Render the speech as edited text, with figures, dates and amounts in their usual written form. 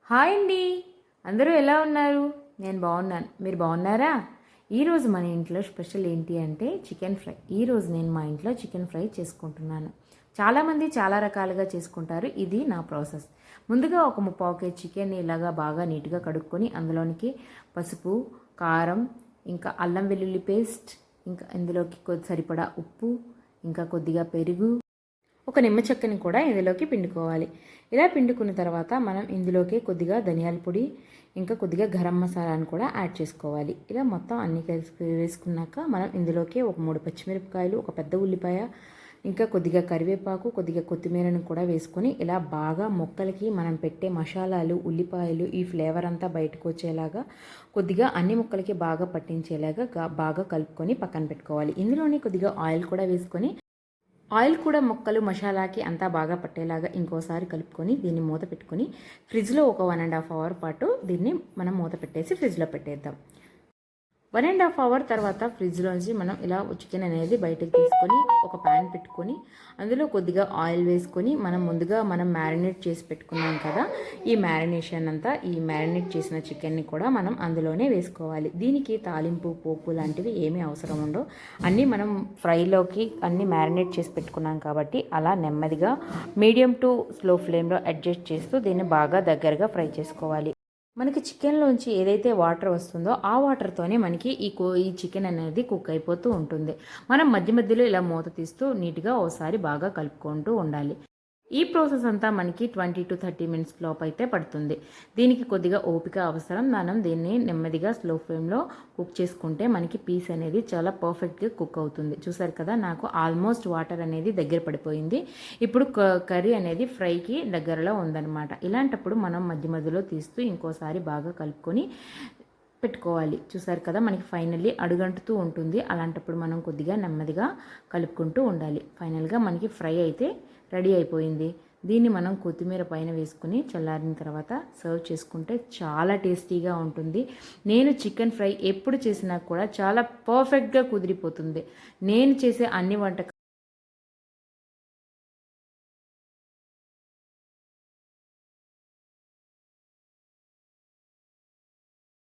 Hi అండి. అందరూ ఎలా ఉన్నారు? నేను బాగున్నాను. మీరు బాగున్నారా? ఈరోజు మన ఇంట్లో స్పెషల్ ఏంటి అంటే చికెన్ ఫ్రై. ఈరోజు నేను మా ఇంట్లో చికెన్ ఫ్రై చేసుకుంటున్నాను. చాలామంది చాలా రకాలుగా చేసుకుంటారు. ఇది నా ప్రాసెస్. ముందుగా ఒక ముప్పావు కేజీ చికెన్ని ఇలాగా బాగా నీట్గా కడుక్కొని అందులోనికి పసుపు, కారం, ఇంకా అల్లం వెల్లుల్లి పేస్ట్, ఇంకా ఇందులోకి సరిపడా ఉప్పు, ఇంకా కొద్దిగా పెరుగు, ఒక నిమ్మ చెక్కని కూడా ఇందులోకి పిండుకోవాలి. ఇలా పిండుకున్న తర్వాత మనం ఇందులోకి కొద్దిగా ధనియాల పొడి, ఇంకా కొద్దిగా గరం మసాలాను కూడా యాడ్ చేసుకోవాలి. ఇలా మొత్తం అన్ని కలిసి వేసుకున్నాక మనం ఇందులోకి ఒక 3 పచ్చిమిరపకాయలు, ఒక పెద్ద ఉల్లిపాయ, ఇంకా కొద్దిగా కరివేపాకు, కొద్దిగా కొత్తిమీరను కూడా వేసుకొని ఇలా బాగా ముక్కలకి మనం పెట్టే మసాలాలు, ఉల్లిపాయలు ఈ ఫ్లేవర్ అంతా బయటకు వచ్చేలాగా కొద్దిగా అన్ని ముక్కలకి బాగా పట్టించేలాగా బాగా కలుపుకొని పక్కన పెట్టుకోవాలి. ఇందులోనే కొద్దిగా ఆయిల్ కూడా వేసుకొని ఆయిల్ కూడా ముక్కలు మసాలాకి అంతా బాగా పట్టేలాగా ఇంకోసారి కలుపుకొని దీన్ని మూత పెట్టుకొని ఫ్రిడ్జ్లో ఒక 1.5 అవర్ పాటు దీన్ని మనం మూత పెట్టేసి ఫ్రిడ్జ్లో పెట్టేద్దాం. 1.5 అవర్ తర్వాత ఫ్రిడ్జ్లోంచి మనం ఇలా చికెన్ అనేది బయటకు తీసుకొని ఒక ప్యాన్ పెట్టుకొని అందులో కొద్దిగా ఆయిల్ వేసుకొని మనం మ్యారినేట్ చేసి పెట్టుకున్నాం కదా, ఈ మ్యారినేషన్ అంతా ఈ మ్యారినేట్ చేసిన చికెన్ని కూడా మనం అందులోనే వేసుకోవాలి. దీనికి తాలింపు, పోపు లాంటివి ఏమీ అవసరం ఉండవు. అన్నీ మనం ఫ్రైలోకి అన్నీ మ్యారినేట్ చేసి పెట్టుకున్నాం కాబట్టి అలా నెమ్మదిగా మీడియం టు స్లో ఫ్లేమ్లో అడ్జస్ట్ చేస్తూ దీన్ని బాగా దగ్గరగా ఫ్రై చేసుకోవాలి. మనకి చికెన్లోంచి ఏదైతే వాటర్ వస్తుందో ఆ వాటర్తోనే మనకి ఈ చికెన్ అనేది కుక్ అయిపోతూ ఉంటుంది. మనం మధ్య మధ్యలో ఇలా మూత తీస్తూ నీట్గా ఓసారి బాగా కలుపుకుంటూ ఉండాలి. ఈ ప్రాసెస్ అంతా మనకి 20 to 30 మినిట్స్ లోపు అయితే పడుతుంది. దీనికి కొద్దిగా ఓపిక అవసరం. మనం దీన్ని నెమ్మదిగా స్లో ఫ్లేమ్లో కుక్ చేసుకుంటే మనకి పీస్ అనేది చాలా పర్ఫెక్ట్గా కుక్ అవుతుంది. చూసారు కదా, నాకు ఆల్మోస్ట్ వాటర్ అనేది దగ్గర పడిపోయింది. ఇప్పుడు కర్రీ అనేది ఫ్రైకి దగ్గరలో ఉందన్నమాట. ఇలాంటప్పుడు మనం మధ్య మధ్యలో తీస్తూ ఇంకోసారి బాగా కలుపుకొని పెట్టుకోవాలి. చూసారు కదా, మనకి ఫైనల్లీ అడుగంటుతూ ఉంటుంది. అలాంటప్పుడు మనం కొద్దిగా నెమ్మదిగా కలుపుకుంటూ ఉండాలి. ఫైనల్గా మనకి ఫ్రై అయితే రెడీ అయిపోయింది. దీన్ని మనం కొత్తిమీర పైన వేసుకుని చల్లారిన తర్వాత సర్వ్ చేసుకుంటే చాలా టేస్టీగా ఉంటుంది. నేను చికెన్ ఫ్రై ఎప్పుడు చేసినా కూడా చాలా పర్ఫెక్ట్గా కుదిరిపోతుంది. నేను చేసే అన్ని వంటకాలు